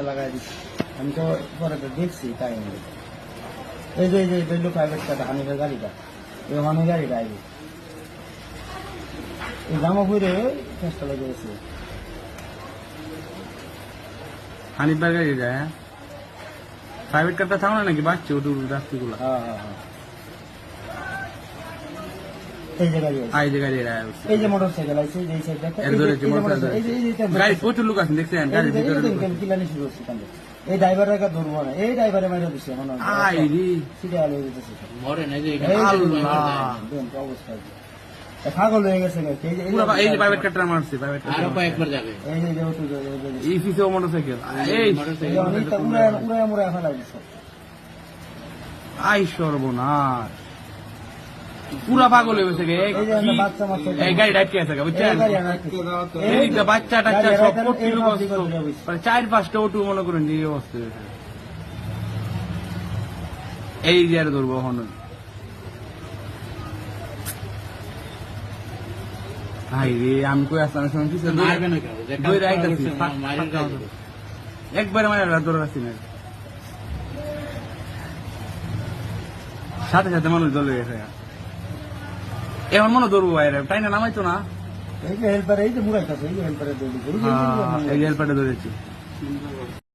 লাগাই দিচ্ছি আমি তো পরে তো দেখছি তাই এই যে প্রাইভেট কার হানিফের গাড়িটা এই হানির গাড়িটা আইবে এই জামা ঘুরে চেষ্টা লেগে গেছে হানিফ ভাই গাড়ি যায় হ্যাঁ প্রাইভেট কারটা থামো না নাকি বাচ্চা ওটু রাস্তাগুলো হ্যাঁ হ্যাঁ হ্যাঁ এই যে গাড়ি এই যে গাড়ি যায় এই যে মোটরসাইকেল আছে এই সাইড দেখো গাড়ি প্রচুর লোক আছে দেখছেন গাড়ির ভিতরে কিলানি শুরু হচ্ছে কান্দে এই ড্রাইভারের কাছে ধরবো না এই ড্রাইভারে মাইরা দিচ্ছে এখন আই রে সিটে আলো হয়ে যেতেছে মরে না যে আল্লাহ অবস্থা পাগল হয়ে গেছে এই যে প্রাইভেট কারটা মারছে প্রাইভেট কার আরো কয়েকবার যাবে এই যে এই পিছে মোটরসাইকেল এই উড়ে এখন লাগছে আই সর্বনাশ পুরা পাগল হয়ে গেছে এই গাড়ি ডাইকে আছে বুঝছেন এই বাচ্চা টাচ্চা সব পড়তে মানে 4-5টা অটো মনে করেন এই অবস্থা এই যে আর ধরবো এখন হাই রে আমি কই আসলাম শুনছি মারবে না কেউ একবারে মারা ধরে রাখছি না সাথে সাথে মানুষ দলে গেছে এখন মনে ধরবো বাইরে তাই না নামাইতো না এই যে হেল্পার এই যে মুরাইতেছে এই যে হেল্পারে এই যে হেল্পারে ধরেছি